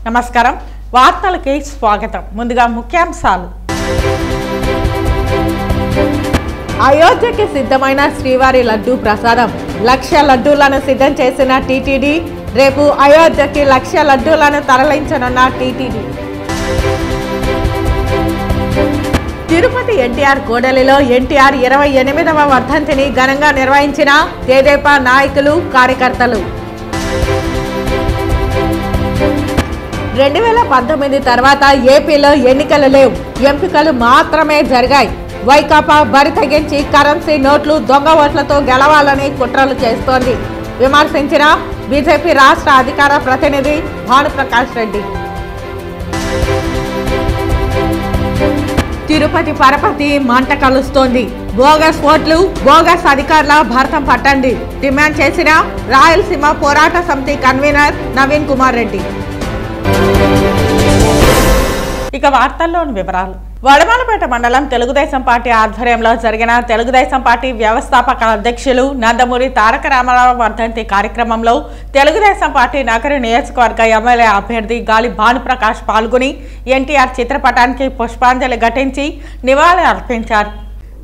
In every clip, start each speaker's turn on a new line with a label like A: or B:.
A: నమస్కారం వార్తలకి స్వాగతం ముందుగా ముఖ్యాంశాలు అయోధ్యకి సిద్ధమైన శ్రీవారి లడ్డూ ప్రసాదం 1,00,000 లడ్డూలను సిద్ధం చేసిన టీటీడీ రేపు అయోధ్యకి 1,00,000 లడ్డూలను తరలించనున్న టీటీడీ తిరుపతి ఎన్టీఆర్ కోడలిలో ఎన్టీఆర్ 28వ వర్ధంతిని ఘనంగా నిర్వహించిన తెదేపా నాయకులు కార్యకర్తలు 2019 తర్వాత ఏపీలో ఎన్నికలు లేవు ఎంపికలు మాత్రమే జరిగాయి వైకాపా బరి తెగించి కరెన్సీ నోట్లు దొంగ ఓట్లతో గెలవాలని కుట్రలు చేస్తోంది విమర్శించిన బీజేపీ రాష్ట్ర అధికార ప్రతినిధి భానుప్రకాష్ రెడ్డి తిరుపతి పరపతి మంట కలుస్తోంది బోగస్ ఓట్లు బోగస్ అధికారుల భారతం పట్టండి డిమాండ్ చేసిన రాయలసీమ పోరాట సమితి కన్వీనర్ నవీన్ కుమార్ రెడ్డి ఇక వార్తల్లోని వివరాలు వడమాలపేట మండలం తెలుగుదేశం పార్టీ ఆధ్వర్యంలో జరిగిన తెలుగుదేశం పార్టీ వ్యవస్థాపక అధ్యక్షులు నందమూరి తారక రామారావు వర్ధంతి కార్యక్రమంలో తెలుగుదేశం పార్టీ నగర నియోజకవర్గ ఎమ్మెల్యే అభ్యర్థి గాలి భానుప్రకాష్ పాల్గొని ఎన్టీఆర్ చిత్రపటానికి పుష్పాంజలి ఘటించి నివాళి అర్పించారు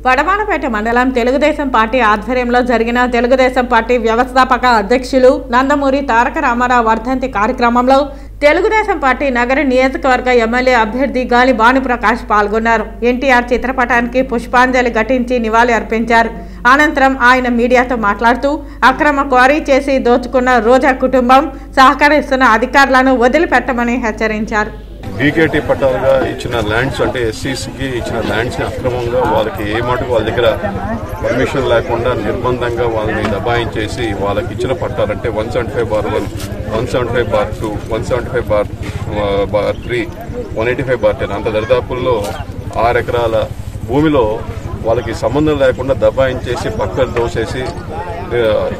A: వడమాలపేట మండలం తెలుగుదేశం పార్టీ ఆధ్వర్యంలో జరిగిన తెలుగుదేశం పార్టీ వ్యవస్థాపక అధ్యక్షులు నందమూరి తారక రామారావు వర్ధంతి కార్యక్రమంలో తెలుగుదేశం పార్టీ నగర నియోజకవర్గ ఎమ్మెల్యే అభ్యర్థి గాలి భానుప్రకాష్ పాల్గొన్నారు ఎన్టీఆర్ చిత్రపటానికి పుష్పాంజలి ఘటించి నివాళి అర్పించారు అనంతరం ఆయన మీడియాతో మాట్లాడుతూ అక్రమ క్వారీ చేసి దోచుకున్న రోజా కుటుంబం సహకరిస్తున్న అధికారులను వదిలిపెట్టమని హెచ్చరించారు
B: డీకేటీ పట్టాలుగా ఇచ్చిన ల్యాండ్స్ అంటే ఎస్సీస్కి ఇచ్చిన ల్యాండ్స్ని అక్రమంగా వాళ్ళకి ఏ మాటకు వాళ్ళ దగ్గర పర్మిషన్ లేకుండా నిర్బంధంగా వాళ్ళని దబాయించేసి వాళ్ళకి ఇచ్చిన పట్టాలంటే 175/1, 175/2, 175/3, 185/10 అంత దరిదాపుల్లో 6 ఎకరాల భూమిలో వాళ్ళకి సంబంధం లేకుండా దబాయించేసి పక్కన దోసేసి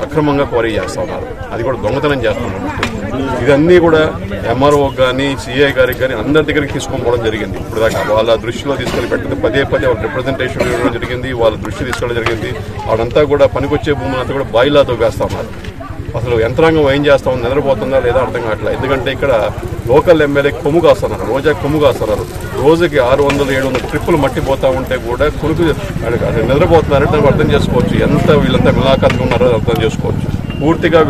B: అక్రమంగా క్వారీ చేస్తూ ఉన్నారు అది కూడా దొంగతనం చేస్తున్నారు ఇదన్నీ కూడా ఎంఆర్ఓ కానీ సిఐ గారికి కానీ అందరి దగ్గరికి తీసుకొని పోవడం జరిగింది ఇప్పుడు దాకా వాళ్ళ దృష్టిలో తీసుకొని పెట్టింది పదే వాళ్ళ రిప్రజెంటేషన్ ఇవ్వడం జరిగింది వాళ్ళ దృష్టి తీసుకోవడం జరిగింది వాళ్ళంతా కూడా పనికొచ్చే భూములంతా కూడా బాయిలా దొగ్గేస్తా ఉన్నారు అసలు యంత్రాంగం ఏం చేస్తా ఉంది నిద్రపోతుందా లేదా అర్థం కావట్లేదు ఎందుకంటే ఇక్కడ లోకల్ ఎమ్మెల్యే కొమ్ము కాస్తున్నారు రోజా కొమ్ము కాస్తున్నారు రోజుకి 600-700 ట్రిప్పులు మట్టిపోతా ఉంటే కూడా కొనుక్కు నిద్రపోతున్నారంటే అర్థం చేసుకోవచ్చు ఎంత వీళ్ళంతా మిలాఖాతుగా ఉన్నారో అర్థం చేసుకోవచ్చు పూర్తిగా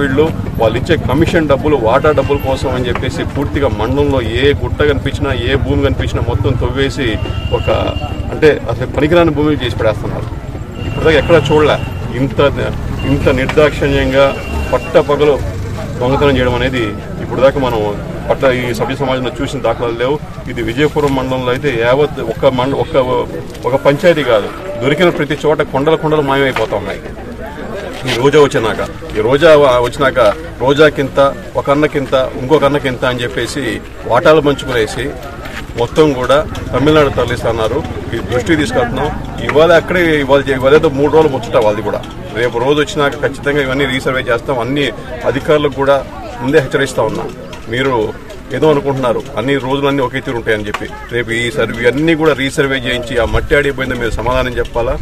B: వాళ్ళు ఇచ్చే కమిషన్ డబ్బులు వాటా డబ్బుల కోసం అని చెప్పేసి పూర్తిగా మండలంలో ఏ గుట్ట కనిపించినా ఏ భూమి కనిపించినా మొత్తం తవ్వేసి అంటే అసలు పనికిరాని భూమిని చేసి పడేస్తున్నారు ఇప్పటిదాకా ఎక్కడ చూడలే ఇంత నిర్దాక్షిణ్యంగా పట్టపగలు దొంగతనం చేయడం అనేది ఇప్పుడు దాకా మనం ఈ సభ్య సమాజంలో చూసిన దాఖలాలు లేవు ఇది విజయపురం మండలంలో అయితే యావత్ ఒక పంచాయతీ కాదు దొరికిన ప్రతి చోట కొండలు మాయమైపోతా ఉన్నాయి ఈ రోజా వచ్చినాక రోజాకింత ఒక అన్నకింత ఇంకొక అన్నకింత అని చెప్పేసి వాటాలు పంచుకునేసి మొత్తం కూడా తమిళనాడు తరలిస్తున్నారు ఈ దృష్టికి తీసుకెళ్తున్నాం ఇవాళ 3 రోజులు ముచ్చట వాళ్ళది కూడా రేపు రోజు వచ్చినాక ఖచ్చితంగా ఇవన్నీ రీసర్వే చేస్తాం అన్ని అధికారులకు కూడా ముందే హెచ్చరిస్తా ఉన్నా మీరు ఏదో అనుకుంటున్నారు అన్ని రోజులన్నీ ఒకే తీరు ఉంటాయని చెప్పి రేపు ఈ అన్నీ కూడా రీసర్వే చేయించి ఆ మట్టి ఆడిపోయిందో మీరు సమాధానం చెప్పాలా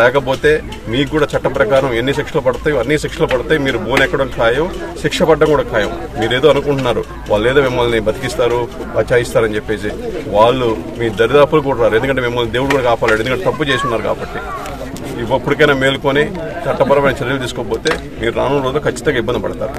B: లేకపోతే మీకు కూడా చట్ట ప్రకారం ఎన్ని శిక్షలు పడతాయో అన్ని శిక్షలు పడతాయి మీరు బోనెక్కడం ఖాయం శిక్ష పడడం కూడా ఖాయం మీరు ఏదో అనుకుంటున్నారు వాళ్ళు ఏదో మిమ్మల్ని బతికిస్తారు బచాయిస్తారని చెప్పేసి వాళ్ళు మీ దరిదాపులు కూడా రారు ఎందుకంటే మిమ్మల్ని దేవుడు కూడా కాపాడాడు ఎందుకంటే తప్పు చేసి ఉన్నారు కాబట్టి ఇప్పటికైనా మేలుకొని చట్టపరమైన చర్యలు తీసుకోకపోతే మీరు రానున్న రోజు ఖచ్చితంగా ఇబ్బంది పడతారు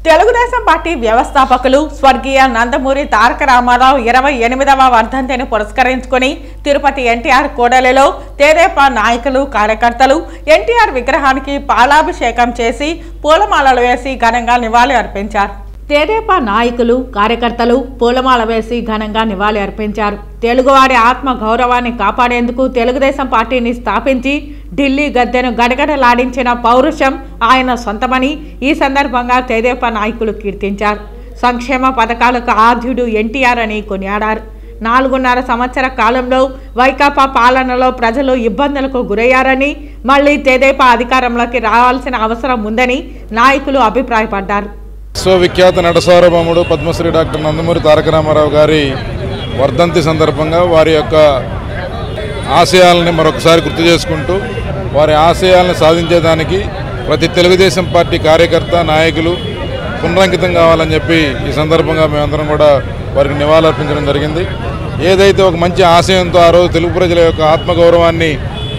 A: తెలుగుదేశం పార్టీ వ్యవస్థాపకులు స్వర్గీయ నందమూరి తారక రామారావు 28వ వర్ధంతిని పురస్కరించుకుని తిరుపతి ఎన్టీఆర్ కోడలిలో తెదేపా నాయకులు కార్యకర్తలు ఎన్టీఆర్ విగ్రహానికి పాలాభిషేకం చేసి పూలమాలలు వేసి ఘనంగా నివాళి అర్పించారు తెదేపా నాయకులు కార్యకర్తలు పూలమాల వేసి ఘనంగా నివాళి అర్పించారు తెలుగువారి ఆత్మ గౌరవాన్ని కాపాడేందుకు తెలుగుదేశం పార్టీని స్థాపించి ఢిల్లీ గద్దెను గడగడలాడించిన పౌరుషం ఆయన సొంతమని ఈ సందర్భంగా తెదేపా నాయకులు కీర్తించారు సంక్షేమ పథకాలకు ఆద్యుడు ఎన్టీఆర్ అని కొనియాడారు 4.5 సంవత్సర కాలంలో వైకాపా పాలనలో ప్రజలు ఇబ్బందులకు గురయ్యారని మళ్లీ తెదేపా అధికారంలోకి రావాల్సిన అవసరం ఉందని నాయకులు అభిప్రాయపడ్డారు
C: విశ్వవిఖ్యాత నటసార్వభౌముడు పద్మశ్రీ డాక్టర్ నందమూరి తారక రామారావు గారి వర్ధంతి సందర్భంగా వారి యొక్క ఆశయాలని మరొకసారి గుర్తు చేసుకుంటూ వారి ఆశయాలను సాధించేదానికి ప్రతి తెలుగుదేశం పార్టీ కార్యకర్త నాయకులు పునరంకితం కావాలని చెప్పి ఈ సందర్భంగా మేమందరం కూడా వారికి నివాళులర్పించడం జరిగింది. ఏదైతే ఒక మంచి ఆశయంతో ఆ రోజు తెలుగు ప్రజల యొక్క ఆత్మగౌరవాన్ని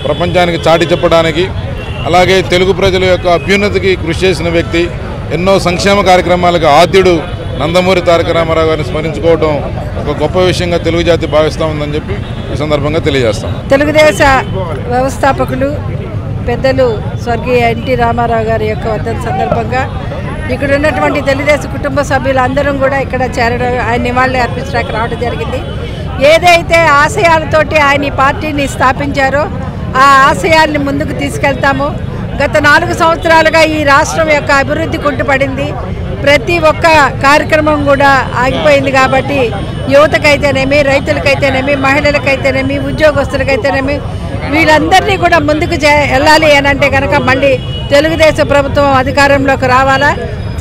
C: ప్రపంచానికి చాటి చెప్పడానికి, అలాగే తెలుగు ప్రజల యొక్క అభ్యున్నతికి కృషి చేసిన వ్యక్తి, ఎన్నో సంక్షేమ కార్యక్రమాలకు ఆద్యుడు నందమూరి తారక రామారావు గారిని స్మరించుకోవడం ఒక గొప్ప విషయంగా తెలుగు జాతి భావిస్తూ ఉందని చెప్పి ఈ సందర్భంగా తెలియజేస్తాం.
D: తెలుగుదేశ వ్యవస్థాపకులు పెద్దలు స్వర్గీయ ఎన్టీ రామారావు గారి యొక్క వర్ధంతి సందర్భంగా ఇక్కడ ఉన్నటువంటి తెలుగుదేశం కుటుంబ సభ్యులందరం కూడా ఇక్కడ చేరడం, ఆయన నివాళులు అర్పించడానికి రావడం జరిగింది. ఏదైతే ఆశయాలతోటి ఆయన ఈ పార్టీని స్థాపించారో ఆ ఆశయాల్ని ముందుకు తీసుకెళ్తాము. గత 4 సంవత్సరాలుగా ఈ రాష్ట్రం యొక్క అభివృద్ధి కుంటుపడింది. ప్రతి ఒక్క కార్యక్రమం కూడా ఆగిపోయింది. కాబట్టి యువతకైతేనేమి, రైతులకైతేనేమి, మహిళలకైతేనేమి, ఉద్యోగస్తులకైతేనేమి వీళ్ళందరినీ కూడా ముందుకు వెళ్ళాలి అని అంటే కనుక మళ్ళీ తెలుగుదేశం ప్రభుత్వం అధికారంలోకి రావాలా.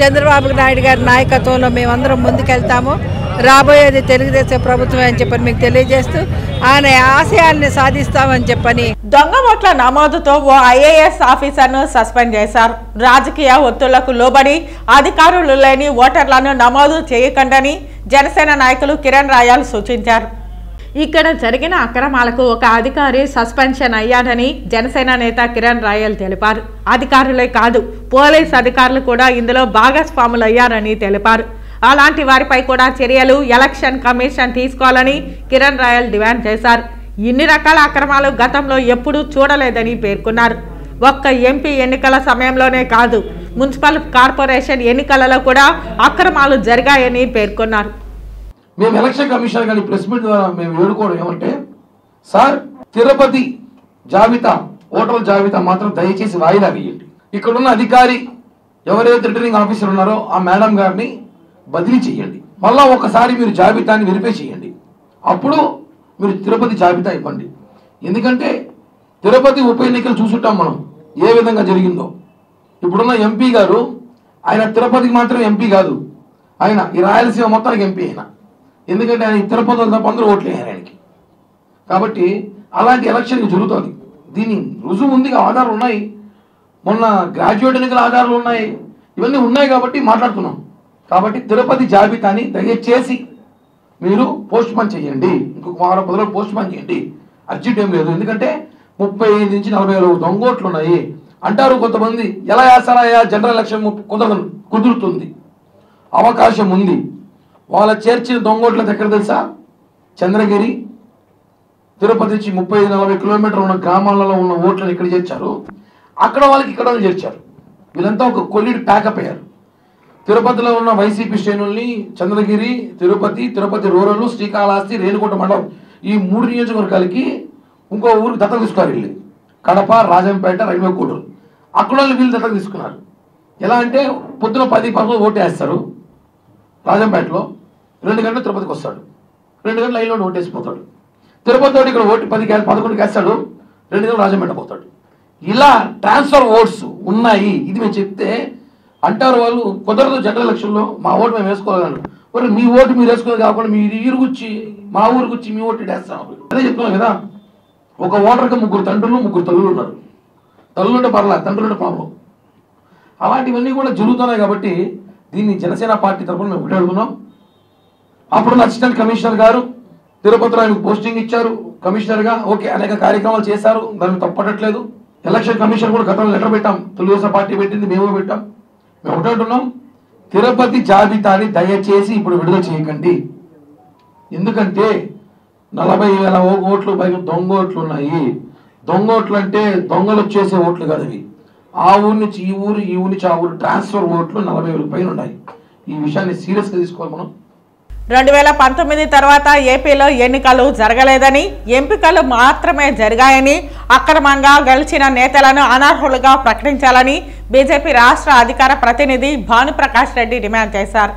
D: చంద్రబాబు నాయుడు గారి నాయకత్వంలో మేమందరం ముందుకెళ్తాము. రాబోయేది తెలుగుదేశం ప్రభుత్వం అని చెప్పని మీకు తెలియజేస్తూ ఆయన ఆశయాల్ని సాధిస్తామని చెప్పని.
A: దొంగ ఓట్ల నమోదుతో ఓ ఐఏఎస్ ఆఫీసర్ను సస్పెండ్ చేశారు. రాజకీయ ఒత్తిళ్లకు లోబడి అధికారులు లేని ఓటర్లను నమోదు చేయకండని జనసేన నాయకులు కిరణ్ రాయల్ సూచించారు. ఇక్కడ జరిగిన అక్రమాలకు ఒక అధికారి సస్పెన్షన్ అయ్యాడని జనసేన నేత కిరణ్ రాయల్ తెలిపారు. అధికారులే కాదు, పోలీస్ అధికారులు కూడా ఇందులో భాగస్వాములయ్యారని తెలిపారు. అలాంటి వారిపై కూడా చర్యలు ఎలక్షన్ కమిషన్ తీసుకోవాలని కిరణ్ రాయల్ డిమాండ్ చేశారు. ఇన్ని రకాల అక్రమాలు గతంలో ఎప్పుడూ చూడలేదని పేర్కొన్నారు. ఒక్క ఎంపీ ఎన్నికల సమయంలోనే కాదు, మున్సిపల్ కార్పొరేషన్ ఎన్నికలలో కూడా అక్రమాలు జరిగాయని పేర్కొన్నారు.
E: మేము ఎలక్షన్ కమిషన్ కానీ ప్రెస్ మీట్ ద్వారా మేము వేడుకోవడం ఏమంటే, సార్ తిరుపతి జాబితా ఓటర్ల జాబితా మాత్రం దయచేసి వాయిదా వేయండి. ఇక్కడున్న అధికారి ఎవరైతే రిటర్నింగ్ ఆఫీసర్ ఉన్నారో ఆ మేడం గారిని బదిలీ చేయండి. మళ్ళా ఒకసారి మీరు జాబితాని వెరిఫై చేయండి. అప్పుడు మీరు తిరుపతి జాబితా ఇవ్వండి. ఎందుకంటే తిరుపతి ఉప ఎన్నికలు చూసుంటాం మనం ఏ విధంగా జరిగిందో. ఇప్పుడున్న ఎంపీ గారు ఆయన తిరుపతికి మాత్రం ఎంపీ కాదు, ఆయన ఈ రాయలసీమ మొత్తానికి ఎంపీ అయినా. ఎందుకంటే ఆయన తిరుపతిలో తప్ప అందరూ ఓట్లు వేయారు ఆయనకి. కాబట్టి అలాంటి ఎలక్షన్ జరుగుతుంది. దీని రుజువు ఉంది, ఆధారాలు ఉన్నాయి. మొన్న గ్రాడ్యుయేట్ ఎన్నికల ఆధారాలు ఉన్నాయి. ఇవన్నీ ఉన్నాయి కాబట్టి మాట్లాడుతున్నాం. కాబట్టి తిరుపతి జాబితాని దయచేసి మీరు పోస్ట్ పోన్ చేయండి. ఇంకొక వారం 10 రోజులు పోస్ట్ పోన్ చేయండి. అర్జెంట్ ఏం లేదు. ఎందుకంటే 35 నుంచి 40 దొంగోట్లు ఉన్నాయి అంటారు కొంతమంది. ఎలా వేస్తారా జనరల్ ఎలక్షన్ కుదురుతుంది, అవకాశం ఉంది. వాళ్ళ చేర్చిన దొంగోట్ల దగ్గర తెలుసా, చంద్రగిరి తిరుపతి నుంచి 35-40 కిలోమీటర్లు ఉన్న గ్రామాలలో ఉన్న ఓట్లను ఇక్కడ చేర్చారు. అక్కడ వాళ్ళకి ఇక్కడ చేర్చారు. వీళ్ళంతా ఒక కొల్లిడి ప్యాకప్ అయ్యారు. తిరుపతిలో ఉన్న వైసీపీ శ్రేణుల్ని చంద్రగిరి, తిరుపతి రూరల్, శ్రీకాళహస్తి, రేణుగుంట మండలం ఈ 3 నియోజకవర్గాలకి ఇంకో ఊరికి దత్తత తీసుకోవాలి. వీళ్ళు కడప, రాజంపేట, రైల్వే కోటూరు అక్కడ వీళ్ళు దత్తత తీసుకున్నారు. ఎలా అంటే పొద్దున 10-11 ఓటు వేస్తారు రాజంపేటలో, 2 గంటలు తిరుపతికి వస్తాడు, 2 గంటలు లైన్లో ఓటేసిపోతాడు. తిరుపతి ఇక్కడ ఓటు 11 వేస్తాడు, 2 గంటలు రాజంపేట పోతాడు. ఇలా ట్రాన్స్ఫర్ ఓట్స్ ఉన్నాయి. ఇది మేము చెప్తే అంటారు వాళ్ళు, కుదరదు జనరల్ ఎలక్షన్లో మా ఓటు మేము వేసుకోగలను. మరి మీ ఓటు మీరు వేసుకోవాలి కాకుండా మీరు ఈరుగుచ్చి మా ఊరికి వచ్చి మీ ఓటు వేస్తాం. అదే చెప్తున్నాం కదా, ఒక ఓటర్కి 3 తండ్రులు 3 తల్లులు ఉన్నారు. తల్లులుంటే పర్లా, తండ్రులుంటే ప్రాబ్లం. అలాంటివన్నీ కూడా జరుగుతున్నాయి. కాబట్టి దీన్ని జనసేన పార్టీ తరఫున మేము ఒకటి అడుగుతున్నాం. అప్పుడు అసిస్టెంట్ కమిషనర్ గారు తిరుపతిలో ఆయనకు పోస్టింగ్ ఇచ్చారు కమిషనర్గా. ఓకే, అనేక కార్యక్రమాలు చేశారు, దాన్ని తప్పట్లేదు. ఎలక్షన్ కమిషన్ కూడా గతంలో లెటర్ పెట్టాం, తెలుగుదేశం పార్టీ పెట్టింది, మేము పెట్టాం. మేము ఒకటి అంటున్నాం, తిరుపతి జాబితాని దయచేసి ఇప్పుడు విడుదల చేయకండి. ఎందుకంటే 40,000 ఓట్లు పైన దొంగ ఓట్లు ఉన్నాయి. దొంగ ఓట్లు అంటే దొంగలు వచ్చేసే ఓట్లు కాదు అవి. ఆ ఊరి నుంచి ఈ ఊరు, ఈ ఊరి నుంచి ఆ ఊరు ట్రాన్స్ఫర్ ఓట్లు 40,000 పైన ఉన్నాయి. ఈ విషయాన్ని సీరియస్గా తీసుకోవాలి మనం.
A: 2019 తర్వాత ఏపీలో ఎన్నికలు జరగలేదని, ఎంపికలు మాత్రమే జరిగాయని, అక్రమంగా గెలిచిన నేతలను అనర్హులుగా ప్రకటించాలని బీజేపీ రాష్ట్ర అధికార ప్రతినిధి భానుప్రకాష్ రెడ్డి డిమాండ్ చేశారు.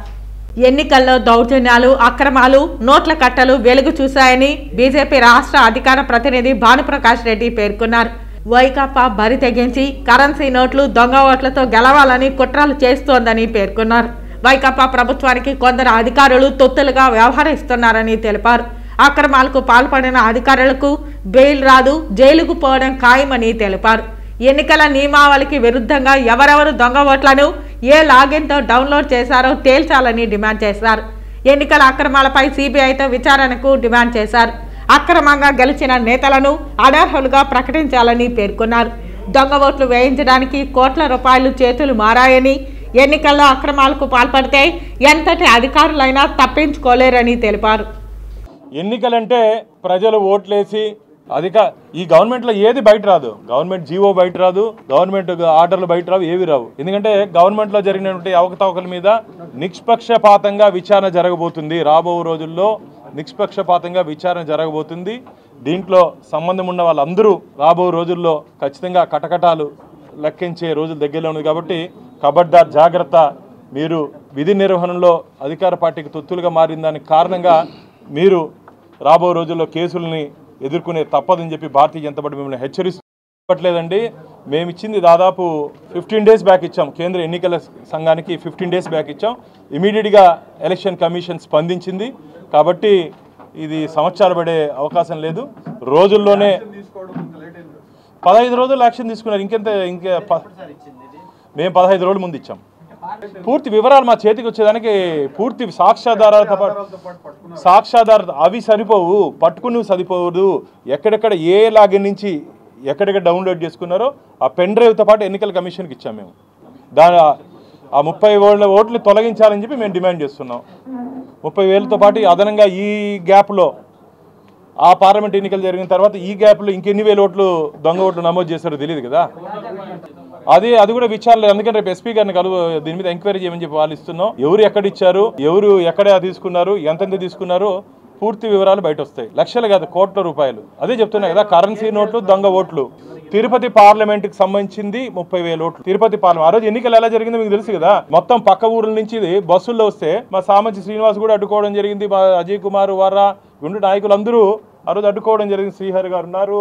A: ఎన్నికల్లో దౌర్జన్యాలు, అక్రమాలు, నోట్ల కట్టలు వెలుగు చూశాయని బీజేపీ రాష్ట్ర అధికార ప్రతినిధి భానుప్రకాష్ రెడ్డి పేర్కొన్నారు. వైకాపా బరి తెగించి కరెన్సీ నోట్లు, దొంగ ఓట్లతో గెలవాలని కుట్రలు చేస్తోందని పేర్కొన్నారు. వైకాపా ప్రభుత్వానికి కొందరు అధికారులు తొత్తులుగా వ్యవహరిస్తున్నారని తెలిపారు. అక్రమాలకు పాల్పడిన అధికారులకు బెయిల్ రాదు, జైలుకు పోవడం ఖాయమని తెలిపారు. ఎన్నికల నియమావళికి విరుద్ధంగా ఎవరెవరు దొంగ ఓట్లను ఏ లాగిన్తో డౌన్లోడ్ చేశారో తేల్చాలని డిమాండ్ చేశారు. ఎన్నికల అక్రమాలపై సిబిఐతో విచారణకు డిమాండ్ చేశారు. అక్రమంగా గెలిచిన నేతలను అనర్హులుగా ప్రకటించాలని పేర్కొన్నారు. దొంగ ఓట్లు వేయించడానికి కోట్ల రూపాయలు చేతులు మారాయని, ఎన్నికల్లో అక్రమాలకు పాల్పడితే ఎంతటి అధికారులైనా తప్పించుకోలేరని తెలిపారు.
F: ఎన్నికలంటే ప్రజలు ఓట్లేసి ఈ గవర్నమెంట్లో ఏది బయట రాదు. గవర్నమెంట్ జీవో బయట రాదు, గవర్నమెంట్ ఆర్డర్లు బయట రావు, ఏవి రావు. ఎందుకంటే గవర్నమెంట్లో జరిగినటువంటి అవకతవకల మీద నిష్పక్షపాతంగా విచారణ జరగబోతుంది. రాబో రోజుల్లో నిష్పక్షపాతంగా విచారణ జరగబోతుంది. దీంట్లో సంబంధం ఉన్న వాళ్ళందరూ రాబో రోజుల్లో ఖచ్చితంగా కటకటాలు లెక్కించే రోజులు దగ్గరలో ఉంది. కాబట్టి ఖబర్దార్, జాగ్రత్త. మీరు విధి నిర్వహణలో అధికార పార్టీకి తొత్తులుగా మారిన దానికి కారణంగా మీరు రాబో రోజుల్లో కేసుల్ని ఎదుర్కొనే తప్పదని చెప్పి భారతీయ జనతా పార్టీ మిమ్మల్ని హెచ్చరిస్తలేదండి. మేము ఇచ్చింది దాదాపు 15 days బ్యాక్ ఇచ్చాం. కేంద్ర ఎన్నికల సంఘానికి 15 days బ్యాక్ ఇచ్చాం. ఇమీడియట్గా ఎలక్షన్ కమిషన్ స్పందించింది. కాబట్టి ఇది సంవత్సరాలు పడే అవకాశం లేదు. రోజుల్లోనే 15 రోజులు యాక్షన్ తీసుకున్నారు. మేము 15 రోజుల ముందు ఇచ్చాం. పూర్తి వివరాలు మా చేతికి వచ్చేదానికి పూర్తి సాక్ష్యాధారాలతో పాటు అవి సరిపోవు, పట్టుకుని సరిపోదు. ఎక్కడెక్కడ ఏ లాగిన్ నుంచి ఎక్కడెక్కడ డౌన్లోడ్ చేసుకున్నారో ఆ పెన్ డ్రైవ్తో పాటు ఎన్నికల కమిషన్కి ఇచ్చాం. మేము ఆ 30,000 ఓట్లు తొలగించాలని చెప్పి మేము డిమాండ్ చేస్తున్నాం. 30,000తో పాటు అదనంగా ఈ గ్యాప్లో ఆ పార్లమెంట్ ఎన్నికలు జరిగిన తర్వాత ఈ గ్యాప్లో ఇంకెన్ని వేల ఓట్లు దొంగ ఓట్లు నమోదు చేశారో తెలియదు కదా. అది కూడా విచారణ. అందుకని రేపు ఎస్పీ గారిని దీని మీద ఎంక్వైరీ చేయమని చెప్పి వాళ్ళు ఇస్తున్నాం. ఎవరు ఎక్కడ ఇచ్చారు, ఎవరు ఎక్కడ తీసుకున్నారు, ఎంతెంత తీసుకున్నారు, పూర్తి వివరాలు బయట వస్తాయి. లక్షలు కాదు, కోట్ల రూపాయలు. అదే చెప్తున్నా కదా, కరెన్సీ నోట్లు, దొంగ ఓట్లు. తిరుపతి పార్లమెంట్కి సంబంధించి 30,000 ఓట్లు. తిరుపతి పార్లమెంట్ ఆ రోజు ఎన్నికలు ఎలా జరిగిందో మీకు తెలుసు కదా. మొత్తం పక్క ఊర్ల నుంచి బస్సుల్లో వస్తే మా సామంచి శ్రీనివాస్ కూడా అడ్డుకోవడం జరిగింది. మా అజయ్ కుమార్ వారా గుండు నాయకులందరూ ఆ రోజు అడ్డుకోవడం జరిగింది. శ్రీహరి గారు ఉన్నారు,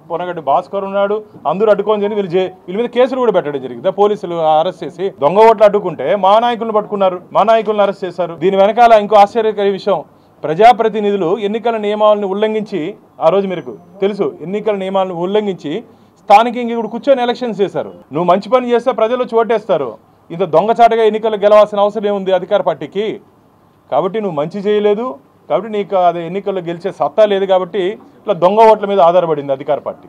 F: పొనగడ్డి భాస్కర్ ఉన్నాడు, అందరూ అడ్డుకోవడం జరిగింది. వీళ్ళ మీద కేసులు కూడా పెట్టడం జరిగింది. పోలీసులు అరెస్ట్ చేసి దొంగ ఓట్లు అడ్డుకుంటే మా నాయకులను పట్టుకున్నారు, మా నాయకులను అరెస్ట్ చేశారు. దీని వెనకాల ఇంకో ఆశ్చర్యకర విషయం, ప్రజాప్రతినిధులు ఎన్నికల నియమాలను ఉల్లంఘించి, ఆ రోజు మీకు తెలుసు, ఎన్నికల నియమాలను ఉల్లంఘించి స్థానికంగా ఇప్పుడు కూర్చొని ఎలక్షన్స్ చేశారు. నువ్వు మంచి పని చేస్తే ప్రజలు చోటేస్తారు. ఇంత దొంగచాటుగా ఎన్నికలు గెలవాల్సిన అవసరం ఏముంది అధికార పార్టీకి? కాబట్టి నువ్వు మంచి చేయలేదు, కాబట్టి నీకు అది ఎన్నికల్లో గెలిచే సత్తా లేదు. కాబట్టి ఇట్లా దొంగ ఓట్ల మీద ఆధారపడింది అధికార పార్టీ.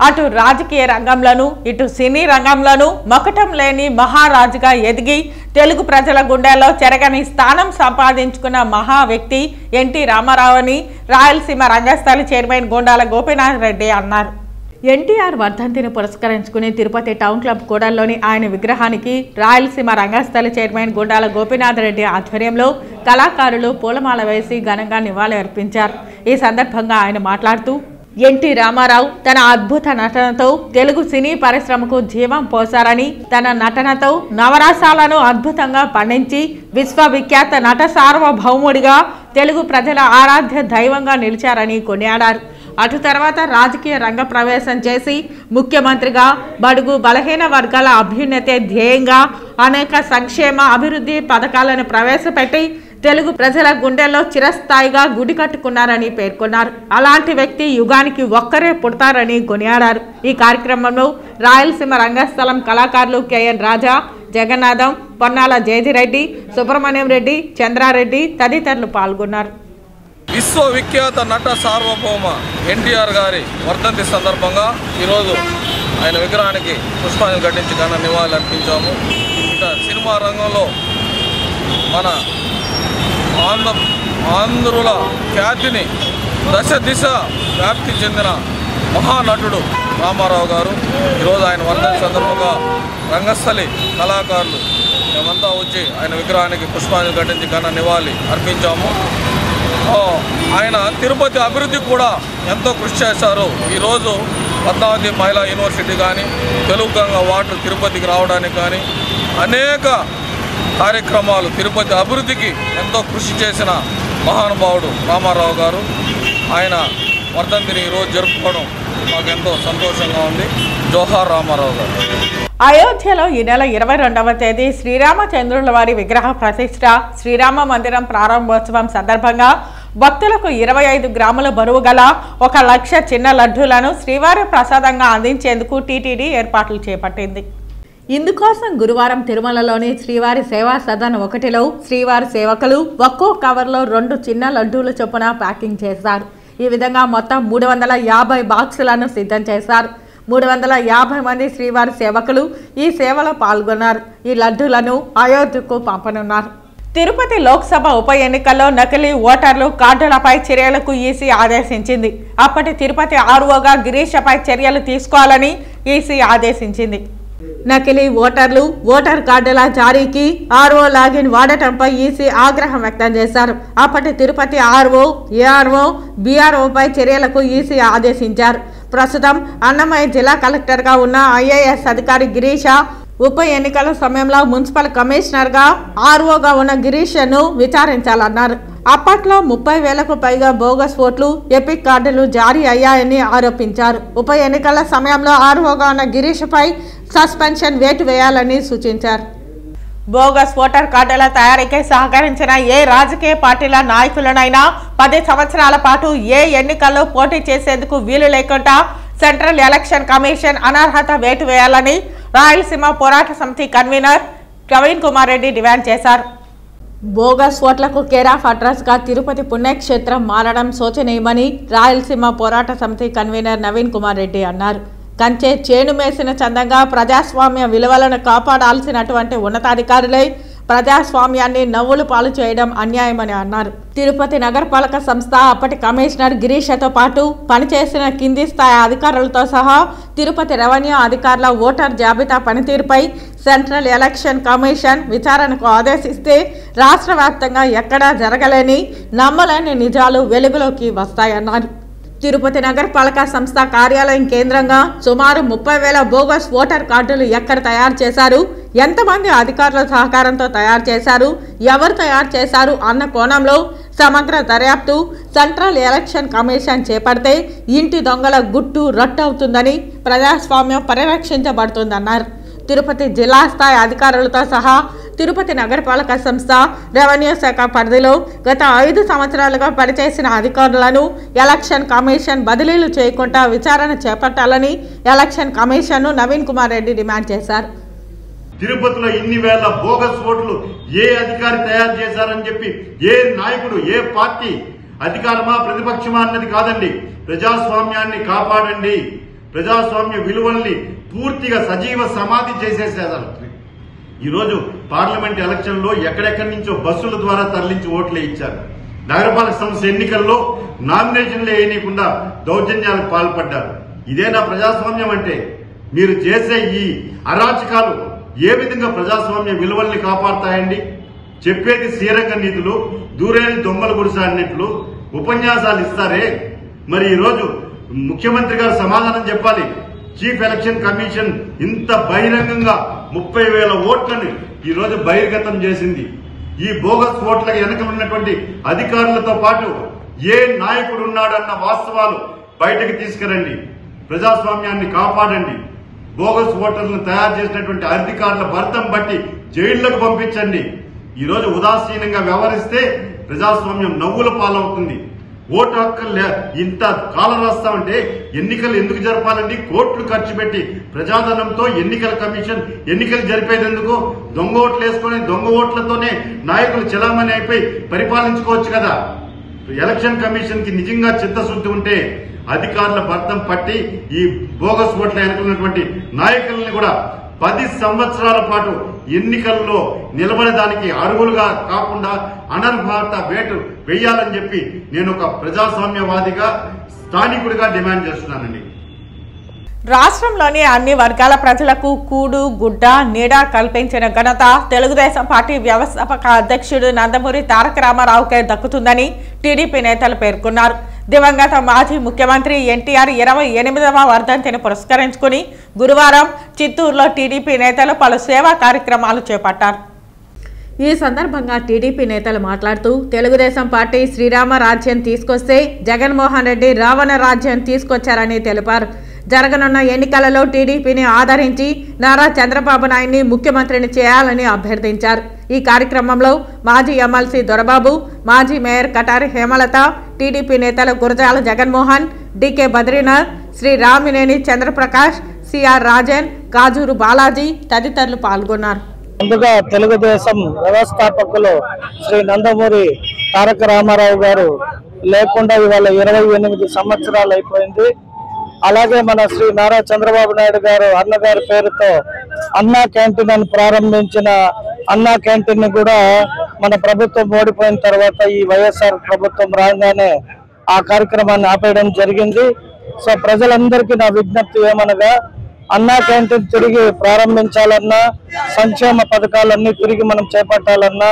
A: అటు రాజకీయ రంగంలోనూ ఇటు సినీ రంగంలోనూ మొకటం లేని మహారాజుగా ఎదిగి తెలుగు ప్రజల గుండెల్లో చెరగని స్థానం సంపాదించుకున్న మహా వ్యక్తి ఎన్టీ రామారావు అని రాయలసీమ రంగస్థలి చైర్మన్ గొండాల గోపీనాథ్ రెడ్డి అన్నారు. ఎన్టీఆర్ వర్ధంతిని పురస్కరించుకుని తిరుపతి టౌన్ క్లబ్ కూడల్లోని ఆయన విగ్రహానికి రాయలసీమ రంగస్థలి చైర్మన్ గొండాల గోపీనాథ్ రెడ్డి ఆధ్వర్యంలో కళాకారులు పూలమాల వేసి ఘనంగా నివాళి అర్పించారు. ఈ సందర్భంగా ఆయన మాట్లాడుతూ, ఎన్టీ రామారావు తన అద్భుత నటనతో తెలుగు సినీ పరిశ్రమకు జీవం పోశారని, తన నటనతో నవరసాలను అద్భుతంగా పండించి విశ్వవిఖ్యాత నట సార్వభౌముడిగా తెలుగు ప్రజల ఆరాధ్య దైవంగా నిలిచారని కొనియాడారు. అటు తర్వాత రాజకీయ రంగ ప్రవేశం చేసి ముఖ్యమంత్రిగా బడుగు బలహీన వర్గాల అభ్యున్నతే ధ్యేయంగా అనేక సంక్షేమ అభివృద్ధి పథకాలను ప్రవేశపెట్టి తెలుగు ప్రజల గుండెల్లో చిరస్థాయిగా గుడి కట్టుకున్నారని పేర్కొన్నారు. అలాంటి వ్యక్తి యుగానికి ఒక్కరే పుడతారని కొనియాడారు. ఈ కార్యక్రమంలో రాయలసీమ రంగస్థలం కళాకారులు కెఎన్ రాజా, జగన్నాథం, పొన్నాల జయధిరెడ్డి, సుబ్రహ్మణ్యం రెడ్డి, చంద్రారెడ్డి తదితరులు పాల్గొన్నారు.
G: విశ్వవిఖ్యాత నట సార్వభౌమ ఎన్టీఆర్ గారి వర్ధంతి సందర్భంగా ఈరోజు ఆయన విగ్రహానికి పుష్పాంజలి ఘటించి ఘన నివాళులు అర్పించాము. ఇంకా సినిమా రంగంలో మన ఆంధ్రుల ఖ్యాతిని దశ దిశ వ్యాప్తి చెందిన మహానటుడు రామారావు గారు. ఈరోజు ఆయన వర్ధంతి సందర్భంగా రంగస్థలి కళాకారులు మేమంతా వచ్చి ఆయన విగ్రహానికి పుష్పాంజలి ఘటించి ఘన నివాళి అర్పించాము. ఆయన తిరుపతి అభివృద్ధికి కూడా ఎంతో కృషి చేశారు. ఈరోజు పద్మావతి మహిళా యూనివర్సిటీ కానీ, తెలుగు గంగ వాటర్ తిరుపతికి రావడానికి కానీ అనేక కార్యక్రమాలు తిరుపతి అభివృద్ధికి ఎంతో కృషి చేసిన మహానుభావుడు రామారావు గారు. ఆయన వర్ధంతిని ఈరోజు జరుపుకోవడం మాకు ఎంతో సంతోషంగా ఉంది. జోహార్ రామారావు గారు.
A: అయోధ్యలో ఈ నెల 22వ తేదీ శ్రీరామచంద్రుల వారి విగ్రహ ప్రతిష్ఠ, శ్రీరామ మందిరం ప్రారంభోత్సవం సందర్భంగా భక్తులకు 25 గ్రాముల బరువు గల 1 లక్ష చిన్న లడ్డూలను శ్రీవారి ప్రసాదంగా అందించేందుకు టీటీడీ ఏర్పాట్లు చేపట్టింది. ఇందుకోసం గురువారం తిరుమలలోని శ్రీవారి సేవా సదన్ 1లో శ్రీవారి సేవకులు ఒక్కో కవర్లో 2 చిన్న లడ్డూల చొప్పున ప్యాకింగ్ చేశారు. ఈ విధంగా మొత్తం 350 బాక్సులను సిద్ధం చేశారు. 350 మంది శ్రీవారి సేవకులు ఈ సేవలో పాల్గొన్నారు. ఈ లడ్డూలను అయోధ్యకు పంపనున్నారు. తిరుపతి లోక్సభ ఉప ఎన్నికల్లో నకిలీ ఓటర్లు కార్డులపై చర్యలకు ఈసీ ఆదేశించింది. అప్పటి తిరుపతి ఆర్ఓగా గిరీష్పై చర్యలు తీసుకోవాలని ఈసీ ఆదేశించింది. నకిలీ ఓటర్లు ఓటర్ కార్డుల జారీకి ఆర్ఓ లాగిన్ వాడటంపై ఈసీ ఆగ్రహం వ్యక్తం చేశారు. అప్పటి తిరుపతి ఆర్ఓ, ఏఆర్ఓ, బీఆర్ఓపై చర్యలకు ఈసీ ఆదేశించారు. ప్రస్తుతం అన్నమయ్య జిల్లా కలెక్టర్గా ఉన్న ఐఏఎస్ అధికారి గిరీష ఉప ఎన్నికల సమయంలో మున్సిపల్ కమిషనర్గా ఆర్ఓగా ఉన్న గిరీష్ను విచారించాలన్నారు. అప్పట్లో 30,000కు పైగా బోగస్ ఓట్లు, ఎపిక్ కార్డులు జారీ అయ్యాయని ఆరోపించారు. ఉప ఎన్నికల సమయంలో ఆర్ఓగా ఉన్న గిరీష్పై సస్పెన్షన్ వేటు వేయాలని సూచించారు. బోగస్ ఓటర్ కార్డుల తయారీకి సహకరించిన ఏ రాజకీయ పార్టీల నాయకులనైనా 10 సంవత్సరాల పాటు ఏ ఎన్నికల్లో పోటీ చేసేందుకు వీలు లేకుండా సెంట్రల్ ఎలక్షన్ కమిషన్ అనర్హత వేటు వేయాలని రాయలసీమ పోరాట సమితి కన్వీనర్ ప్రవీణ్ కుమార్ రెడ్డి డిమాండ్ చేశారు. బోగస్ ఓట్లకు కేర్ ఆఫ్ అడ్రస్గా తిరుపతి పుణ్యక్షేత్రం మారడం శోచనీయమని రాయలసీమ పోరాట సమితి కన్వీనర్ నవీన్ కుమార్ రెడ్డి అన్నారు. కంచే చేను మేసిన చందంగా ప్రజాస్వామ్య విలువలను కాపాడాల్సినటువంటి ఉన్నతాధికారులే ప్రజాస్వామ్యాన్ని నవ్వులు పాలు చేయడం అన్యాయమని అన్నారు. తిరుపతి నగరపాలక సంస్థ అప్పటి కమిషనర్ గిరీషతో పాటు పనిచేసిన కింది స్థాయి అధికారులతో సహా తిరుపతి రెవెన్యూ అధికారుల ఓటర్ జాబితా పనితీరుపై సెంట్రల్ ఎలక్షన్ కమిషన్ విచారణకు ఆదేశిస్తే రాష్ట్ర వ్యాప్తంగా ఎక్కడా జరగలేని నమ్మలేని నిజాలు వెలుగులోకి వస్తాయన్నారు. తిరుపతి నగరపాలక సంస్థ కార్యాలయం కేంద్రంగా సుమారు 30,000 బోగస్ ఓటర్ కార్డులు ఎక్కడ తయారు చేశారు, ఎంతమంది అధికారుల సహకారంతో తయారు చేశారు, ఎవరు తయారు చేశారు అన్న కోణంలో సమగ్ర దర్యాప్తు సెంట్రల్ ఎలక్షన్ కమిషన్ చేపడితే ఇంటి దొంగల గుట్టు రట్టవుతుందని ప్రజాస్వామ్యం పరిరక్షించబడుతుందన్నారు. తిరుపతి జిల్లా స్థాయి అధికారులతో సహా తిరుపతి నగరపాలక సంస్థ రెవెన్యూ శాఖ పరిధిలో గత 5 సంవత్సరాలుగా పనిచేసిన అధికారులను ఎలక్షన్ కమిషన్ బదిలీలు చేయకుండా విచారణ చేపట్టాలని ఎలక్షన్ కమిషన్ను నవీన్ కుమార్ రెడ్డి డిమాండ్ చేశారు.
H: తిరుపతిలో ఇన్ని వేల బోగస్ ఓట్లు ఏ అధికారి తయారు చేశారని చెప్పి ఏ నాయకుడు, ఏ పార్టీ అధికారమా ప్రతిపక్షమా అన్నది కాదండి. ప్రజాస్వామ్యాన్ని కాపాడండి, ప్రజాస్వామ్య విలువల్ని పూర్తిగా సజీవ సమాధి చేసేసేదారు. ఈరోజు పార్లమెంట్ ఎలక్షన్ లో ఎక్కడెక్కడి నుంచో బస్సుల ద్వారా తరలించి ఓట్లే ఇచ్చారు. నగరపాలక సంస్థ ఎన్నికల్లో నామినేషన్లు వేయనీయకుండా దౌర్జన్యాలకు పాల్పడ్డారు. ఇదేనా ప్రజాస్వామ్యం అంటే? మీరు చేసే ఈ అరాచకాలు ఏ విధంగా ప్రజాస్వామ్య విలువల్ని కాపాడతాయండి? చెప్పేది శ్రీరంగ నీతులు, దూరేని దొమ్మల గుడిస అన్నట్లు ఉపన్యాసాలు ఇస్తారే. మరి ఈరోజు ముఖ్యమంత్రి గారు సమాధానం చెప్పాలి. చీఫ్ ఎలక్షన్ కమిషన్ ఇంత బహిరంగంగా 30,000 ఓట్లను ఈరోజు బహిర్గతం చేసింది. ఈ బోగస్ ఓట్లకు వెనకలున్నటువంటి అధికారులతో పాటు ఏ నాయకుడు ఉన్నాడన్న వాస్తవాలు బయటకు తీసుకురండి. ప్రజాస్వామ్యాన్ని కాపాడండి. బోగస్ ఓటర్లను తయారు చేసినటువంటి అధికారుల భర్తం బట్టి జైళ్లకు పంపించండి. ఈరోజు ఉదాసీనంగా వ్యవహరిస్తే ప్రజాస్వామ్యం నవ్వుల పాలవుతుంది. ఓటు హక్కు ఇంత కాలం రాస్తామంటే ఎన్నికలు ఎందుకు జరపాలండి? కోట్లు ఖర్చు పెట్టి ప్రజాధనంతో ఎన్నికల కమిషన్ ఎన్నికలు జరిపేది ఎందుకు? దొంగ ఓట్లు వేసుకుని దొంగ ఓట్లతోనే నాయకులు చెలామణి అయిపోయి పరిపాలించుకోవచ్చు కదా. ఎలక్షన్ కమిషన్ కి నిజంగా చిత్తశుద్ధి ఉంటే అధికారుల భర్తం పట్టి ఈ బోగస్ ఓట్ల వెనుకున్నటువంటి నాయకుల్ని కూడా 10 సంవత్సరాల పాటు ఎన్నికల్లో నిలబడడానికి అర్హులుగా కాకుండా అనర్హత వేటు వేయాలని చెప్పి నేను ఒక ప్రజాస్వామ్యవాదిగా, స్థానికుడిగా డిమాండ్ చేస్తున్నానండి.
A: రాష్ట్రంలోని అన్ని వర్గాల ప్రజలకు కూడు, గుడ్డ, నీడ కల్పించిన ఘనత తెలుగుదేశం పార్టీ వ్యవస్థాపక అధ్యక్షుడు నందమూరి తారక రామారావుకే దక్కుతుందని టీడీపీ నేతలు పేర్కొన్నారు. దివంగత మాజీ ముఖ్యమంత్రి ఎన్టీఆర్ 28వ వర్ధంతిని పురస్కరించుకుని గురువారం చిత్తూరులో టీడీపీ నేతలు పలు సేవా కార్యక్రమాలు చేపట్టారు. ఈ సందర్భంగా టీడీపీ నేతలు మాట్లాడుతూ తెలుగుదేశం పార్టీ శ్రీరామ రాజ్యం తీసుకొస్తే జగన్మోహన్ రెడ్డి రావణ రాజ్యం తీసుకొచ్చారని తెలిపారు. జరగనున్న ఎన్నికలలో టీడీపీని ఆదరించి నారా చంద్రబాబు నాయుడిని ముఖ్యమంత్రిని చేయాలని అభ్యర్థించారు. ఈ కార్యక్రమంలో మాజీ ఎమ్మెల్సీ దొరబాబు, మాజీ మేయర్ కటారి హేమలత, టీడీపీ నేతలు గురజాల జగన్మోహన్, డికే బద్రీనాథ్, శ్రీ రామినేని చంద్రప్రకాష్, సిఆర్ రాజన్, గాజూరు బాలాజీ తదితరులు పాల్గొన్నారు.
I: ముందుగా తెలుగుదేశం వ్యవస్థాపకులు శ్రీ నందమూరి తారక రామారావు గారు లేకుండా ఇవాళ 28 సంవత్సరాలు అయిపోయింది. అలాగే మన శ్రీ నారా చంద్రబాబు నాయుడు గారు అన్నగారి పేరుతో అన్నా క్యాంటీన్ అని ప్రారంభించిన అన్నా క్యాంటీన్ ని కూడా మన ప్రభుత్వం ఓడిపోయిన తర్వాత ఈ వైఎస్ఆర్ ప్రభుత్వం రాగానే ఆ కార్యక్రమాన్ని ఆపేయడం జరిగింది. సో ప్రజలందరికీ నా విజ్ఞప్తి ఏమనగా అన్నా క్యాంటీన్ తిరిగి ప్రారంభించాలన్నా, సంక్షేమ పథకాలన్నీ తిరిగి మనం చేపట్టాలన్నా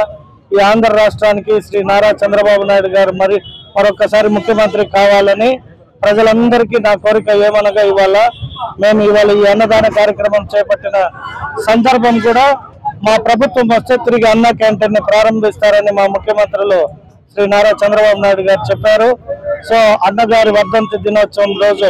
I: ఈ ఆంధ్ర రాష్ట్రానికి శ్రీ నారా చంద్రబాబు నాయుడు గారు మరొకసారి ముఖ్యమంత్రి కావాలని ప్రజలందరికీ నా కోరిక ఏమనగా ఇవాళ ఈ అన్నదాన కార్యక్రమం చేపట్టిన సందర్భం కూడా మా ప్రభుత్వం వస్తే తిరిగి అన్నా క్యాంటీన్ ని ప్రారంభిస్తారని మా ముఖ్యమంత్రులు శ్రీ నారా చంద్రబాబు నాయుడు గారు చెప్పారు. సో అన్నగారి వర్ధంతి దినోత్సవం రోజు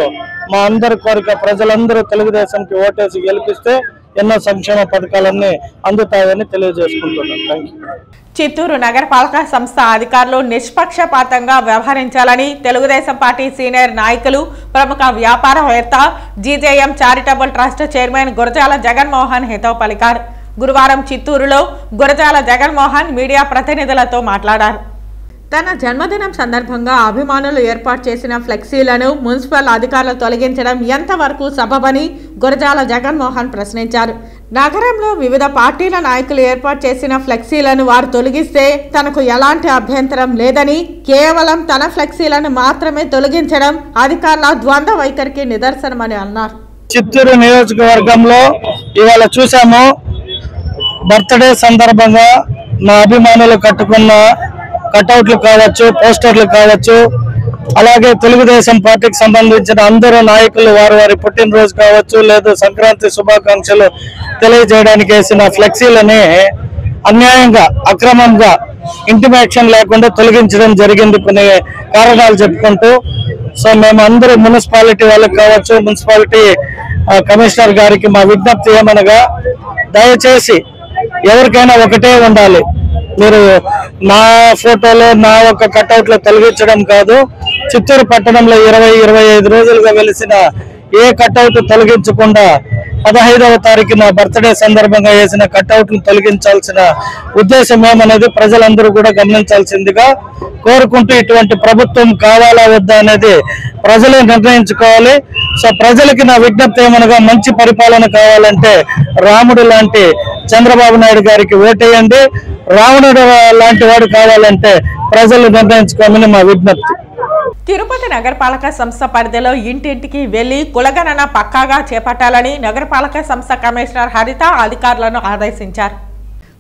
I: మా అందరి కోరిక ప్రజలందరూ తెలుగుదేశంకి ఓటేసి గెలిపిస్తే ఎన్నో సంక్షేమ పథకాలన్నీ అందుతాయని తెలియజేసుకుంటున్నాను. Thank you.
A: చిత్తూరు నగరపాలక సంస్థ అధికారులు నిష్పక్షపాతంగా వ్యవహరించాలని తెలుగుదేశం పార్టీ సీనియర్ నాయకులు, ప్రముఖ వ్యాపారవేత్త, GJM charitable trust chairman Gurajala Jaganmohan హితవు పలికారు. గురువారం చిత్తూరులో గురజాల జగన్మోహన్ మీడియా ప్రతినిధులతో మాట్లాడారు. తన జన్మదినం సందర్భంగా అభిమానులు ఏర్పాటు చేసిన ఫ్లెక్సీలను మున్సిపల్ అధికారులు తొలగించడం ఎంతవరకు సబబని గురజాల జగన్మోహన్ ప్రశ్నించారు. నగరంలో వివిధ పార్టీల నాయకులు ఏర్పాటు చేసిన ఫ్లెక్సీలను వారు తొలగిస్తే తనకు ఎలాంటి అభ్యంతరం లేదని, కేవలం తన ఫ్లెక్సీలను మాత్రమే తొలగించడం అధికారుల ద్వంద్వ వైఖరికి నిదర్శనమని అన్నారు.
I: చిత్తూరు నియోజకవర్గంలో ఇవాళ చూసాము, బర్త్డే సందర్భంగా మా అభిమానులు కట్టుకున్న కటౌట్లు కావచ్చు, పోస్టర్లు కావచ్చు, అలాగే తెలుగుదేశం పార్టీకి సంబంధించిన అందరూ నాయకులు వారి పుట్టినరోజు కావచ్చు, లేదా సంక్రాంతి శుభాకాంక్షలు తెలియజేయడానికి వేసిన ఫ్లెక్సీలని అన్యాయంగా, అక్రమంగా, ఇంటిమేషన్ లేకుండా తొలగించడం జరిగింది కొన్ని కారణాలు చెప్పుకుంటూ. సో మేము అందరూ మున్సిపాలిటీ వాళ్ళకి కావచ్చు, మున్సిపాలిటీ కమిషనర్ గారికి మా విజ్ఞప్తి ఏమనగా, దయచేసి ఎవరికైనా ఒకటే ఉండాలి. మీరు నా ఫోటోలో నా ఒక కటౌట్లో తొలగించడం కాదు, చిత్తూరు పట్టణంలో 20-25 రోజులుగా వెలిసిన ఏ కటౌట్ తొలగించకుండా 15వ తారీఖున బర్త్డే సందర్భంగా వేసిన కటౌట్లు తొలగించాల్సిన ఉద్దేశం ఏమనేది ప్రజలందరూ కూడా గమనించాల్సిందిగా కోరుకుంటూ, ఇటువంటి ప్రభుత్వం కావాలా వద్దా అనేది ప్రజలే నిర్ణయించుకోవాలి. సో ప్రజలకి నా విజ్ఞప్తి ఏమనగా, మంచి పరిపాలన కావాలంటే రాముడు లాంటి చంద్రబాబు నాయుడు గారికి ఓటేయండి, రావణుడు లాంటి వాడు కావాలంటే ప్రజలు నిర్ణయించుకోమని మా విజ్ఞప్తి.
A: తిరుపతి నగరపాలక సంస్థ పరిధిలో ఇంటింటికి వెళ్లి కులగణన పక్కాగా చేపట్టాలని నగరపాలక సంస్థ కమిషనర్ హరిత అధికారులను ఆదేశించారు.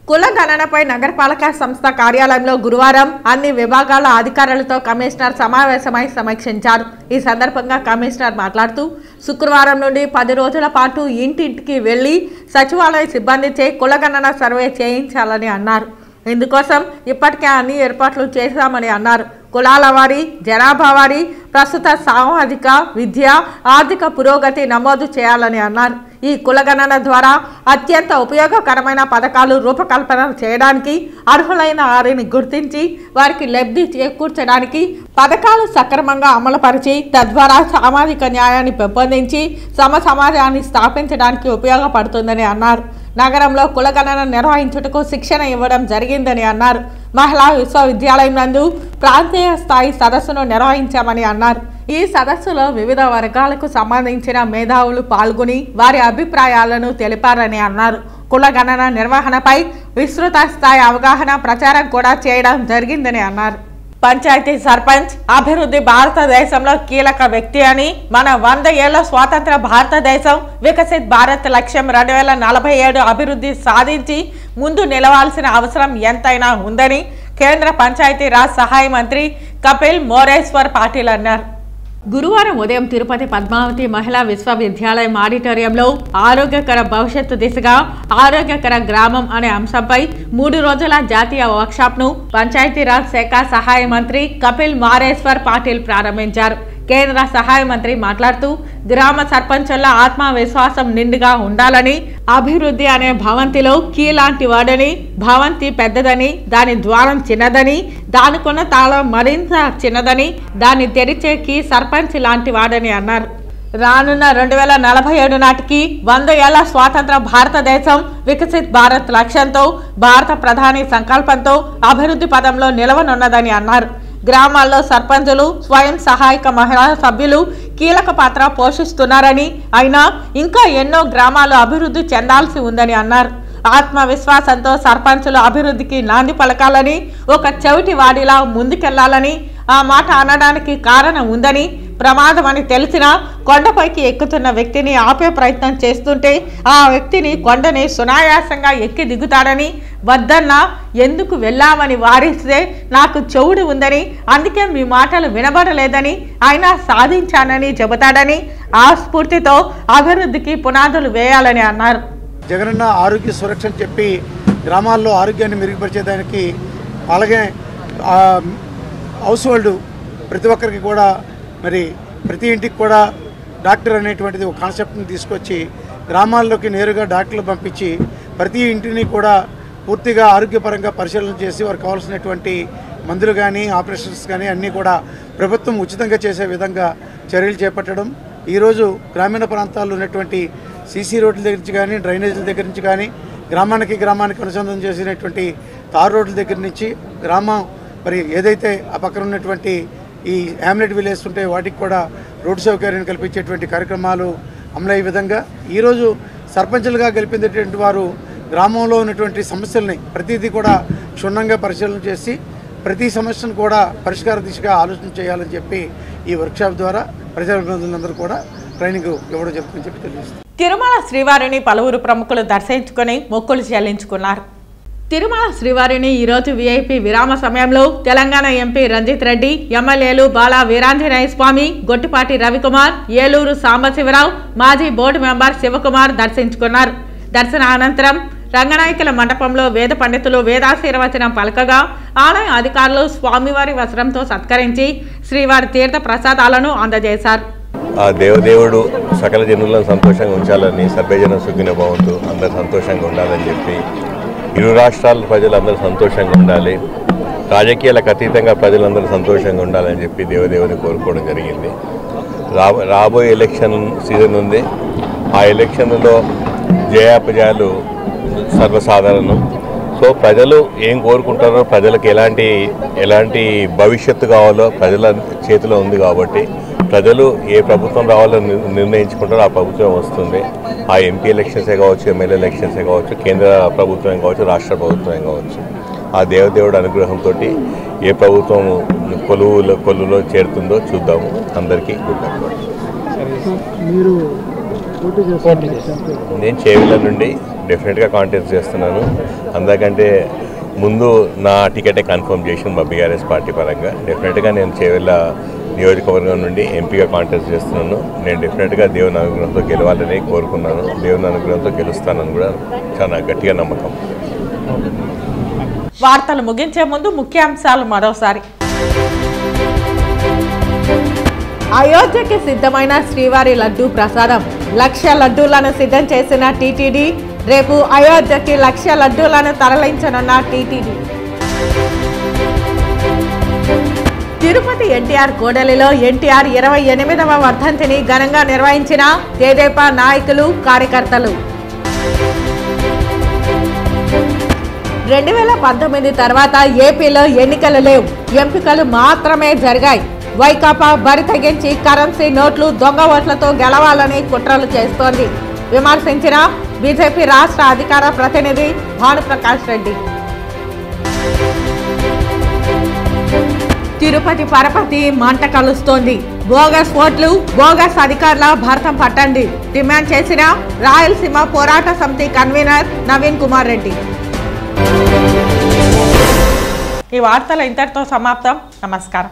A: కులగణనపై నగరపాలక సంస్థ కార్యాలయంలో గురువారం అన్ని విభాగాల అధికారులతో కమిషనర్ సమావేశమై సమీక్షించారు. ఈ సందర్భంగా కమిషనర్ మాట్లాడుతూ, శుక్రవారం నుండి 10 రోజుల పాటు ఇంటింటికి వెళ్లి సచివాలయ సిబ్బందిచే కులగణన సర్వే చేయించాలని అన్నారు. ఇందుకోసం ఇప్పటికే అన్ని ఏర్పాట్లు చేశామని అన్నారు. కులాల వారీ, జనాభా వారీ ప్రస్తుత సామాజిక, విద్య, ఆర్థిక పురోగతి నమోదు చేయాలని అన్నారు. ఈ కులగణన ద్వారా అత్యంత ఉపయోగకరమైన పథకాలు రూపకల్పన చేయడానికి, అర్హులైన వారిని గుర్తించి వారికి లబ్ధి చేకూర్చడానికి, పథకాలు సక్రమంగా అమలుపరిచి తద్వారా సామాజిక న్యాయాన్ని పెంపొందించి సమాజాన్ని స్థాపించడానికి ఉపయోగపడుతుందని అన్నారు. నగరంలో కులగణన నిర్వహించుటకు శిక్షణ ఇవ్వడం జరిగిందని అన్నారు. మహిళా విశ్వవిద్యాలయం నందు ప్రాంతీయ స్థాయి సదస్సును నిర్వహించామని అన్నారు. ఈ సదస్సులో వివిధ వర్గాలకు సంబంధించిన మేధావులు పాల్గొని వారి అభిప్రాయాలను తెలిపారని అన్నారు. కులగణన నిర్వహణపై విస్తృత స్థాయి అవగాహన ప్రచారం కూడా చేయడం జరిగిందని అన్నారు. పంచాయతీ సర్పంచ్ అభివృద్ధి భారతదేశంలో కీలక వ్యక్తి అని, మన 100 ఏళ్ల స్వాతంత్ర భారతదేశం వికసిత్ భారత్ లక్ష్యం 2047 అభివృద్ధి సాధించి ముందు నిలవాల్సిన అవసరం ఎంతైనా ఉందని కేంద్ర పంచాయతీ రాజ్ సహాయ మంత్రి కపిల్ మోరేశ్వర్ పాటిల్ అన్నారు. గురువారం ఉదయం తిరుపతి పద్మావతి మహిళా విశ్వవిద్యాలయం ఆడిటోరియంలో ఆరోగ్యకర భవిష్యత్తు దిశగా ఆరోగ్యకర గ్రామం అనే అంశంపై 3 రోజుల జాతీయ వర్క్షాప్ను పంచాయతీరాజ్ శాఖ సహాయ మంత్రి కపిల్ మోరేశ్వర్ పాటిల్ ప్రారంభించారు. కేంద్ర సహాయ మంత్రి మాట్లాడుతూ, గ్రామ సర్పంచుల ఆత్మవిశ్వాసం నిండుగా ఉండాలని, అభివృద్ధి అనే భవంతిలో కీ లాంటి వాడని, భవంతి పెద్దదని, దాని ద్వారం చిన్నదని, దానికున్న తాళం మరింత చిన్నదని, దాన్ని తెరిచే కీ సర్పంచ్ లాంటి వాడని అన్నారు. రానున్న 2047 నాటికి 100 ఏళ్ల స్వాతంత్ర భారతదేశం వికసిత్ భారత్ లక్ష్యంతో భారత ప్రధాని సంకల్పంతో అభివృద్ధి పదంలో నిలవనున్నదని అన్నారు. గ్రామాల్లో సర్పంచులు, స్వయం సహాయక మహిళా సభ్యులు కీలక పాత్ర పోషిస్తున్నారని, అయినా ఇంకా ఎన్నో గ్రామాలు అభివృద్ధి చెందాల్సి ఉందని అన్నారు. ఆత్మవిశ్వాసంతో సర్పంచులు అభివృద్ధికి నాంది పలకాలని, ఒక చెవిటి వాడిలా ముందుకెళ్లాలని, ఆ మాట అనడానికి కారణం ఉందని, ప్రమాదమని తెలిసినా కొండపైకి ఎక్కుతున్న వ్యక్తిని ఆపే ప్రయత్నం చేస్తుంటే ఆ వ్యక్తిని కొండని సునాయాసంగా ఎక్కి దిగుతాడని, వద్దన్నా ఎందుకు వెళ్ళామని వారిస్తే నాకు చెవుడు ఉందని, అందుకే మీ మాటలు వినబడలేదని, అయినా సాధించానని చెబుతాడని, ఆ స్ఫూర్తితో అభివృద్ధికి పునాదులు వేయాలని అన్నారు.
J: జగనన్న ఆరోగ్య సురక్ష అని చెప్పి గ్రామాల్లో ఆరోగ్యాన్ని మెరుగుపరిచేదానికి, అలాగే హౌస్ హోల్డ్ ప్రతి ఒక్కరికి కూడా మరి ప్రతి ఇంటికి కూడా డాక్టర్ అనేటువంటిది ఒక కాన్సెప్ట్ని తీసుకొచ్చి గ్రామాల్లోకి నేరుగా డాక్టర్లు పంపించి ప్రతి ఇంటిని కూడా పూర్తిగా ఆరోగ్యపరంగా పరిశీలన చేసి వారికి కావాల్సినటువంటి మందులు కానీ ఆపరేషన్స్ కానీ అన్నీ కూడా ప్రభుత్వం ఉచితంగా చేసే విధంగా చర్యలు చేపట్టడం. ఈరోజు గ్రామీణ ప్రాంతాల్లో ఉన్నటువంటి సీసీ రోడ్ల దగ్గర నుంచి కానీ, డ్రైనేజీల దగ్గర నుంచి కానీ, గ్రామానికి అనుసంధానం చేసినటువంటి తార్ రోడ్ల దగ్గర నుంచి గ్రామం మరి ఏదైతే ఆ పక్కన ఉన్నటువంటి ఈ హ్యామ్లెట్ విలేజ్ ఉంటే వాటికి కూడా రోడ్డు సౌకర్యాన్ని కల్పించేటువంటి కార్యక్రమాలు అమలయ్యే విధంగా ఈరోజు సర్పంచులుగా గెలిపినటువంటి వారు గ్రామంలో ఉన్నటువంటి సమస్యల్ని ప్రతిదీ కూడా క్షుణ్ణంగా పరిశీలన చేసి ప్రతి సమస్యను కూడా పరిష్కార దిశగా ఆలోచన చేయాలని చెప్పి ఈ వర్క్షాప్ ద్వారా ప్రజాప్రతినిధులందరూ కూడా ట్రైనింగ్ ఇవ్వడం జరుగుతుందని చెప్పి తెలియజేస్తారు.
A: తిరుమల శ్రీవారిని పలువురు ప్రముఖులు దర్శించుకుని మొక్కులు చెల్లించుకున్నారు. తిరుమల శ్రీవారిని ఈరోజు వీఐపీ విరామ సమయంలో తెలంగాణ ఎంపీ రంజిత్ రెడ్డి, ఎమ్మెల్యేలు బాలా వీరాంజనేయ స్వామి, గొట్టిపాటి రవికుమార్, ఏలూరు సాంబశివరావు, మాజీ బోర్డు మెంబర్ శివకుమార్ దర్శించుకున్నారు. దర్శన అనంతరం రంగనాయకుల మండపంలో వేద పండితులు వేదాశీర్వచనం పలకగా ఆలయ అధికారులు స్వామివారి వస్త్రంతో సత్కరించి శ్రీవారి తీర్థ ప్రసాదాలను అందజేశారు.
K: ఆ దేవదేవుడు సకల జనులను సంతోషంగా ఉంచాలని, సర్వజన సుఖిన భవంతు, అందరూ సంతోషంగా ఉండాలని చెప్పి, ఇరు రాష్ట్రాల ప్రజలందరూ సంతోషంగా ఉండాలి, రాజకీయాలకు అతీతంగా ప్రజలందరూ సంతోషంగా ఉండాలని చెప్పి దేవదేవుని కోరుకోవడం జరిగింది. రాబోయే ఎలక్షన్ సీజన్ ఉంది. ఆ ఎలక్షన్లో జయాపజయాలు సర్వసాధారణం. సో ప్రజలు ఏం కోరుకుంటారో, ప్రజలకు ఎలాంటి భవిష్యత్తు కావాలో ప్రజల చేతిలో ఉంది కాబట్టి ప్రజలు ఏ ప్రభుత్వం రావాలో నిర్ణయించుకుంటారో ఆ ప్రభుత్వం వస్తుంది. ఆ ఎంపీ ఎలక్షన్సే కావచ్చు, ఎమ్మెల్యే ఎలక్షన్సే కావచ్చు, కేంద్ర ప్రభుత్వం కావచ్చు, రాష్ట్ర ప్రభుత్వం కావచ్చు, ఆ దేవదేవుడు అనుగ్రహంతో ఏ ప్రభుత్వం కొలువులో చేరుతుందో చూద్దాము. అందరికీ గుడ్ లక్. నేను చేవెళ్ళ నుండి డెఫినెట్గా కాంటెస్ట్ చేస్తున్నాను. అందరికంటే ముందు నా టికెటే కన్ఫర్మ్ చేసింది మా బీఆర్ఎస్ పార్టీ పరంగా. డెఫినెట్గా నేను చేవెళ్ళ నియోజకవర్గం నుండి ఎంపీగా కాంటెస్ట్ చేస్తున్నాను. నేను డెఫినెట్గా దేవుని అనుగ్రహంతో గెలవాలని కోరుకున్నాను. దేవుని అనుగ్రహంతో గెలుస్తానని కూడా చాలా గట్టిగా నమ్మకం.
A: వార్తలు ముగించే ముందు ముఖ్యాంశాలు మరోసారి. అయోధ్యకి సిద్ధమైన శ్రీవారి లడ్డూ ప్రసాదం. 1,00,000 లడ్డూలను సిద్ధం చేసిన టీటీడీ. రేపు అయోధ్యకి 1,00,000 లడ్డూలను తరలించనున్న టీటీడీ. తిరుపతి ఎన్టీఆర్ కూడలిలో ఎన్టీఆర్ 28వ వర్ధంతిని ఘనంగా నిర్వహించిన తెదేపా నాయకులు, కార్యకర్తలు. 2019 తర్వాత ఏపీలో ఎన్నికలు లేవు, ఎంపికలు మాత్రమే జరిగాయి. వైకాపా బరి తెగించి కరెన్సీ నోట్లు, దొంగ ఓట్లతో గెలవాలని కుట్రలు చేస్తోంది విమర్శించిన బీజేపీ రాష్ట్ర అధికార ప్రతినిధి భానుప్రకాష్ రెడ్డి. తిరుపతి పరపతి మంట కలుస్తోంది. బోగస్ ఓట్లు, బోగస్ అధికారుల భర్తం పట్టండి డిమాండ్ చేసిన రాయలసీమ పోరాట సమితి కన్వీనర్ నవీన్ కుమార్ రెడ్డి. ఈ వార్తలు ఇంతటితో సమాప్తం. నమస్కారం.